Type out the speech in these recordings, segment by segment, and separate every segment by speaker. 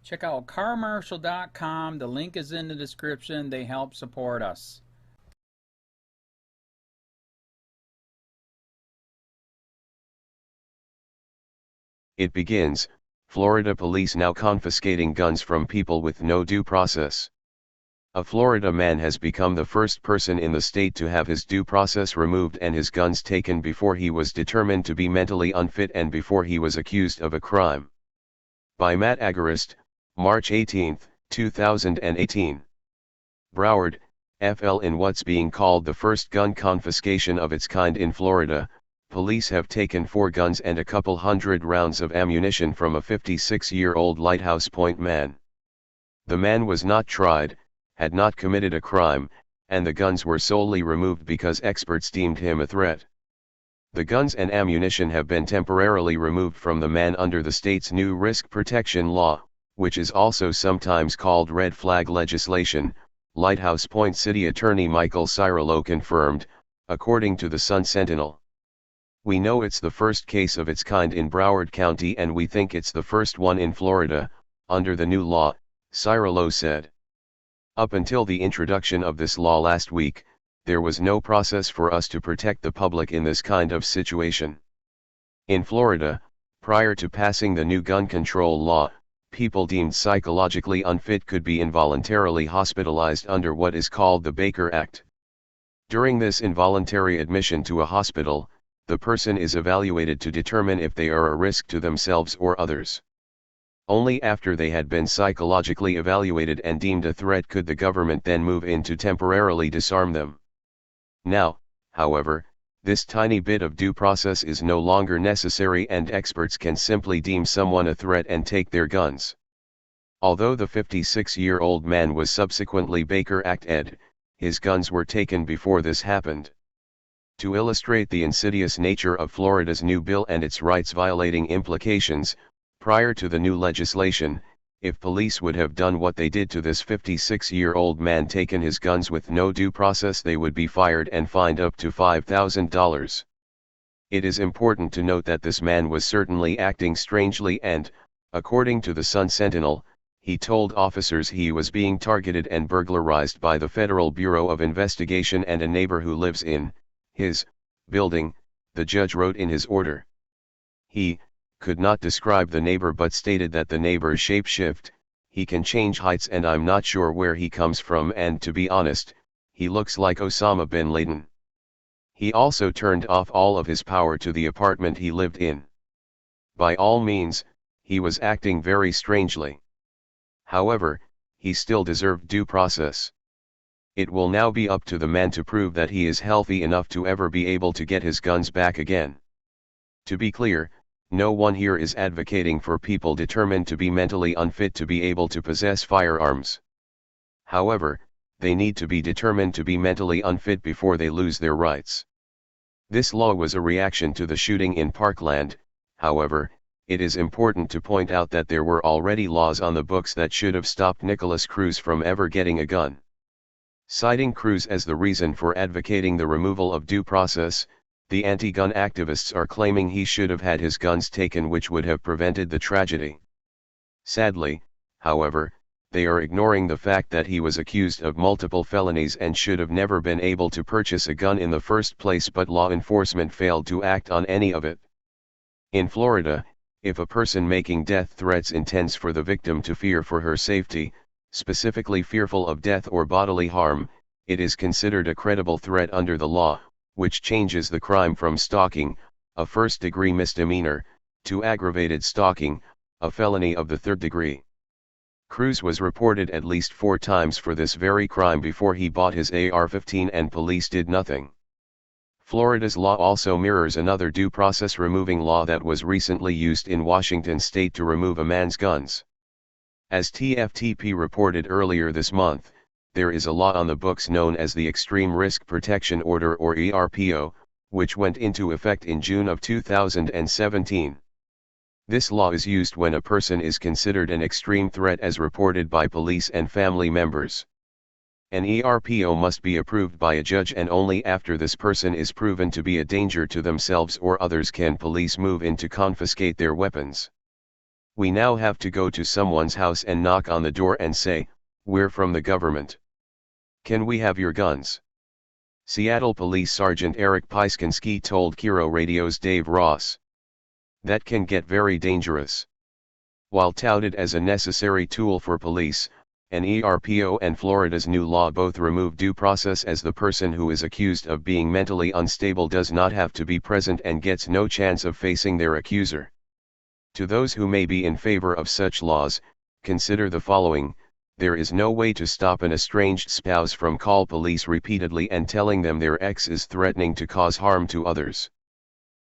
Speaker 1: Check out carmarshal.com. The link is in the description. They help support us.
Speaker 2: It begins, Florida police now confiscating guns from people with no due process. A Florida man has become the first person in the state to have his due process removed and his guns taken before he was determined to be mentally unfit and before he was accused of a crime. By Matt Agarist, March 18, 2018. Broward, FL. In what's being called the first gun confiscation of its kind in Florida, police have taken 4 guns and a couple hundred rounds of ammunition from a 56-year-old Lighthouse Point man. The man was not tried, had not committed a crime, and the guns were solely removed because experts deemed him a threat. The guns and ammunition have been temporarily removed from the man under the state's new risk protection law, which is also sometimes called red flag legislation, Lighthouse Point City Attorney Michael Cirillo confirmed, according to the Sun-Sentinel. "We know it's the first case of its kind in Broward County and we think it's the first one in Florida, under the new law," Cirillo said. "Up until the introduction of this law last week, there was no process for us to protect the public in this kind of situation. In Florida, prior to passing the new gun control law, people deemed psychologically unfit could be involuntarily hospitalized under what is called the Baker Act. During this involuntary admission to a hospital, the person is evaluated to determine if they are a risk to themselves or others. Only after they had been psychologically evaluated and deemed a threat could the government then move in to temporarily disarm them. Now, however, this tiny bit of due process is no longer necessary and experts can simply deem someone a threat and take their guns. Although the 56-year-old man was subsequently Baker Act-ed, his guns were taken before this happened. To illustrate the insidious nature of Florida's new bill and its rights-violating implications, prior to the new legislation, if police would have done what they did to this 56-year-old man, taken his guns with no due process, they would be fired and fined up to $5,000. It is important to note that this man was certainly acting strangely and, according to the Sun-Sentinel, he told officers he was being targeted and burglarized by the Federal Bureau of Investigation and a neighbor who lives in his building, the judge wrote in his order. He could not describe the neighbor but stated that the neighbor's shapeshift, he can change heights and I'm not sure where he comes from and to be honest, he looks like Osama bin Laden. He also turned off all of his power to the apartment he lived in. By all means, he was acting very strangely. However, he still deserved due process. It will now be up to the man to prove that he is healthy enough to ever be able to get his guns back again. To be clear, no one here is advocating for people determined to be mentally unfit to be able to possess firearms. However, they need to be determined to be mentally unfit before they lose their rights. This law was a reaction to the shooting in Parkland. However, it is important to point out that there were already laws on the books that should have stopped Nicholas Cruz from ever getting a gun. Citing Cruz as the reason for advocating the removal of due process, the anti-gun activists are claiming he should have had his guns taken, which would have prevented the tragedy. Sadly, however, they are ignoring the fact that he was accused of multiple felonies and should have never been able to purchase a gun in the first place, but law enforcement failed to act on any of it. In Florida, if a person making death threats intends for the victim to fear for her safety, specifically fearful of death or bodily harm, it is considered a credible threat under the law, which changes the crime from stalking, a first-degree misdemeanor, to aggravated stalking, a felony of the third degree. Cruz was reported at least 4 times for this very crime before he bought his AR-15 and police did nothing. Florida's law also mirrors another due process removing law that was recently used in Washington state to remove a man's guns. As TFTP reported earlier this month, there is a law on the books known as the Extreme Risk Protection Order or ERPO, which went into effect in June of 2017. This law is used when a person is considered an extreme threat as reported by police and family members. An ERPO must be approved by a judge, and only after this person is proven to be a danger to themselves or others can police move in to confiscate their weapons. We now have to go to someone's house and knock on the door and say, "We're from the government. Can we have your guns?" Seattle Police Sergeant Eric Piskinski told Kiro Radio's Dave Ross. That can get very dangerous. While touted as a necessary tool for police, an ERPO and Florida's new law both remove due process, as the person who is accused of being mentally unstable does not have to be present and gets no chance of facing their accuser. To those who may be in favor of such laws, consider the following: there is no way to stop an estranged spouse from call police repeatedly and telling them their ex is threatening to cause harm to others.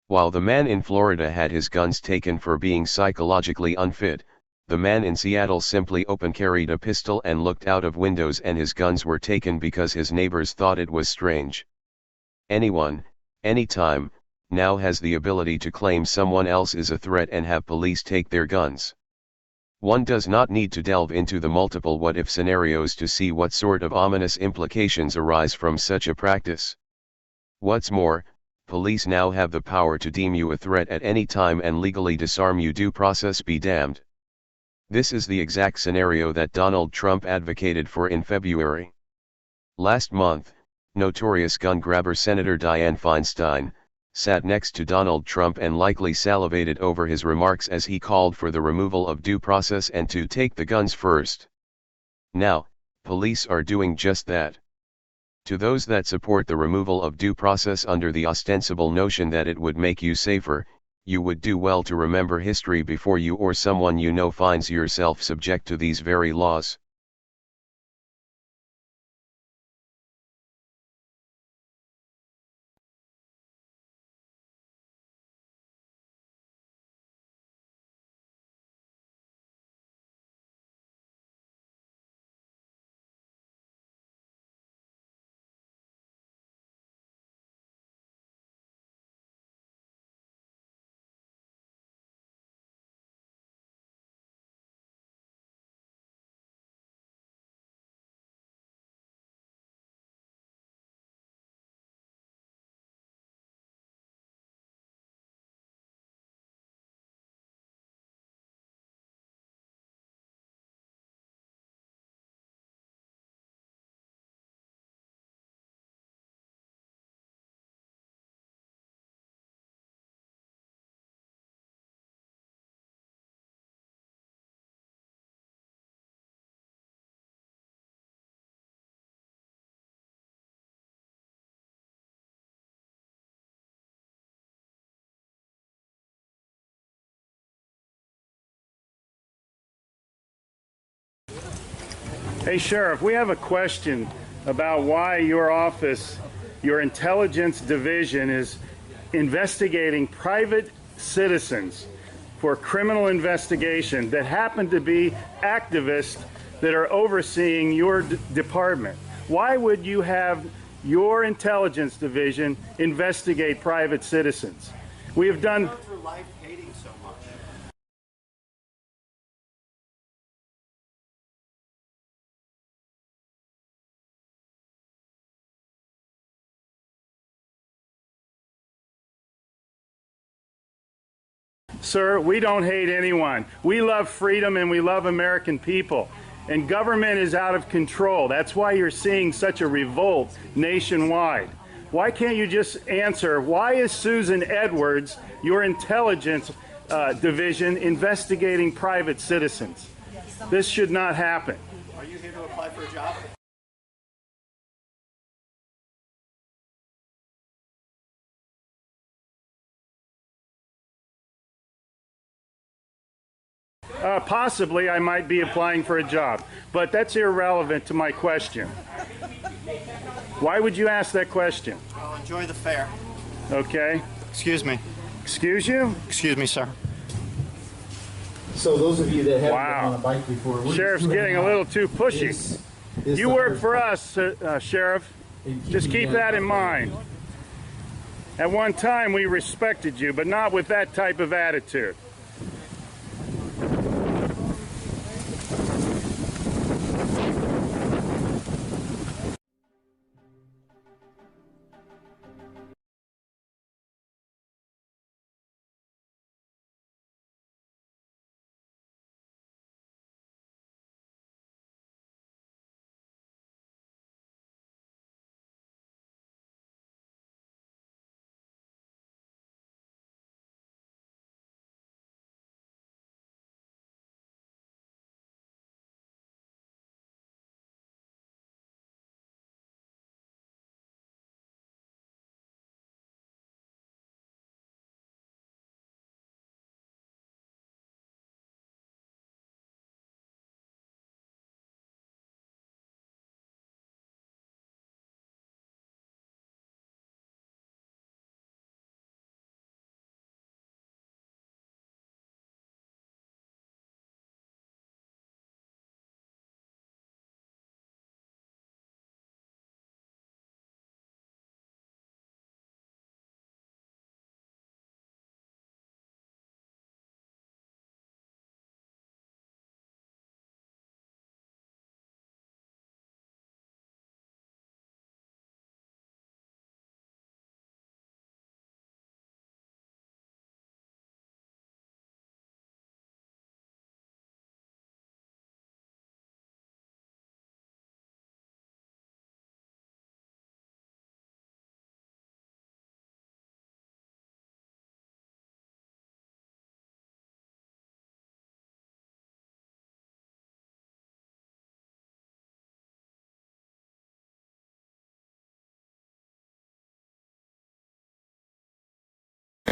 Speaker 2: While the man in Florida had his guns taken for being psychologically unfit, the man in Seattle simply open carried a pistol and looked out of windows, and his guns were taken because his neighbors thought it was strange. Anyone, anytime, now has the ability to claim someone else is a threat and have police take their guns. One does not need to delve into the multiple what-if scenarios to see what sort of ominous implications arise from such a practice. What's more, police now have the power to deem you a threat at any time and legally disarm you. Due process be damned. This is the exact scenario that Donald Trump advocated for in February. Last month, notorious gun grabber Senator Dianne Feinstein sat next to Donald Trump and likely salivated over his remarks as he called for the removal of due process and to take the guns first. Now, police are doing just that. To those that support the removal of due process under the ostensible notion that it would make you safer, you would do well to remember history before you or someone you know finds yourself subject to these very laws.
Speaker 3: Hey, Sheriff, we have a question about why your office, your intelligence division, is investigating private citizens for criminal investigation that happen to be activists that are overseeing your department. Why would you have your intelligence division investigate private citizens? We have done... Sir, we don't hate anyone. We love freedom and we love American people. And government is out of control. That's why you're seeing such a revolt nationwide. Why can't you just answer, why is Susan Edwards, your intelligence division, investigating private citizens? This should not happen.
Speaker 4: Are you here to apply for a job?
Speaker 3: Possibly I might be applying for a job, but that's irrelevant to my question. Why would you ask that question?
Speaker 4: Well, enjoy the fair.
Speaker 3: Okay.
Speaker 4: Excuse me.
Speaker 3: Excuse you?
Speaker 4: Excuse me, sir.
Speaker 5: So those of you that haven't
Speaker 3: Wow.
Speaker 5: been on a bike before, we're
Speaker 3: Sheriff's
Speaker 5: just
Speaker 3: getting a little too pushy.
Speaker 5: is
Speaker 3: You
Speaker 5: the
Speaker 3: work
Speaker 5: hard
Speaker 3: for
Speaker 5: part.
Speaker 3: us, Sheriff.
Speaker 5: And
Speaker 3: Just keep
Speaker 5: keeping
Speaker 3: that in mind. At one time we respected you, but not with that type of attitude.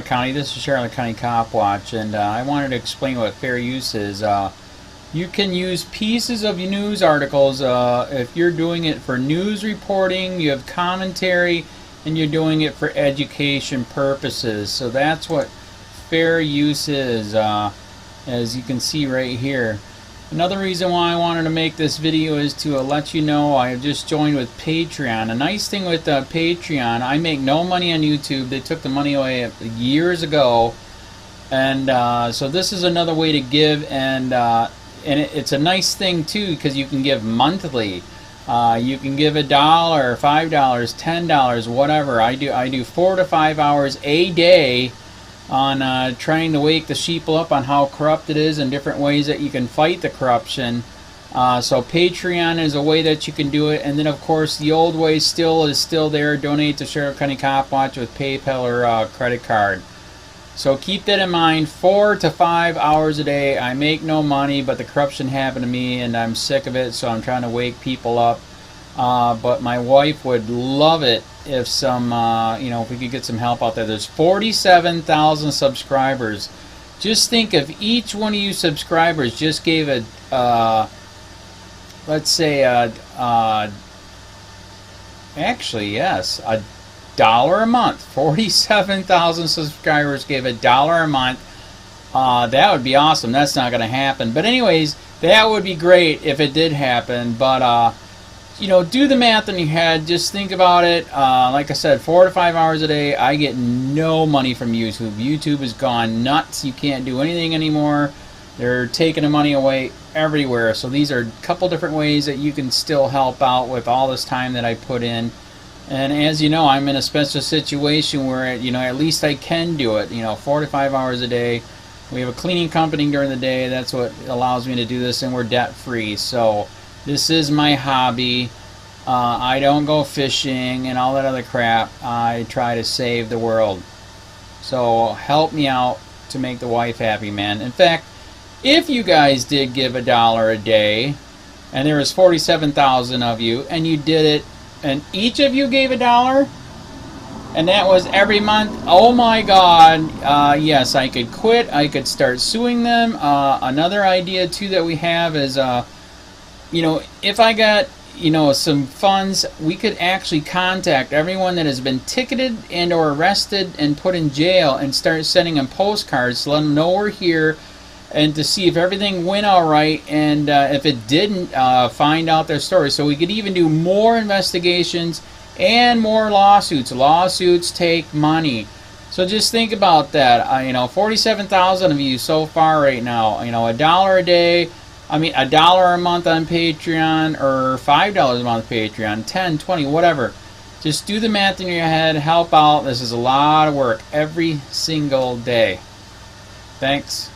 Speaker 1: County. This is Charlotte County COPWATCH, and I wanted to explain what fair use is. You can use pieces of news articles if you're doing it for news reporting, you have commentary, and you're doing it for education purposes. So that's what fair use is, as you can see right here. Another reason why I wanted to make this video is to let you know I have just joined with Patreon. A nice thing with Patreon, I make no money on YouTube. They took the money away years ago, and so this is another way to give, and it's a nice thing too because you can give monthly. You can give $1, $5, $10, whatever. I do 4 to 5 hours a day on trying to wake the sheeple up on how corrupt it is and different ways that you can fight the corruption. So Patreon is a way that you can do it, and then of course the old way is still there. Donate to Charlotte County COPWATCH with PayPal or credit card. So keep that in mind. 4 to 5 hours a day. I make no money, but the corruption happened to me and I'm sick of it, so I'm trying to wake people up. But my wife would love it if if we could get some help out there. There's 47,000 subscribers. Just think if each one of you subscribers just gave let's say actually yes, $1 a month. 47,000 subscribers gave $1 a month. That would be awesome. That's not going to happen. But anyways, that would be great if it did happen. But do the math in your head. Just think about it. Like I said, 4 to 5 hours a day. I get no money from YouTube. YouTube has gone nuts. You can't do anything anymore. They're taking the money away everywhere. So these are a couple different ways that you can still help out with all this time that I put in. And as you know, I'm in a special situation where at least I can do it. 4 to 5 hours a day. We have a cleaning company during the day. That's what allows me to do this, and we're debt free. So this is my hobby. I don't go fishing and all that other crap. I try to save the world. So help me out to make the wife happy, man. In fact, if you guys did give $1 a day, and there was 47,000 of you, and you did it, and each of you gave $1, and that was every month, oh my God, yes, I could quit. I could start suing them. Another idea too that we have is if I got some funds, we could actually contact everyone that has been ticketed and or arrested and put in jail and start sending them postcards to let them know we're here, and to see if everything went all right, and if it didn't, find out their story. So we could even do more investigations and more lawsuits. Lawsuits take money. So just think about that. 47,000 of you so far right now. $1 a day. $1 a month on Patreon, or $5 a month on Patreon, 10, 20, whatever. Just do the math in your head, help out. This is a lot of work every single day. Thanks.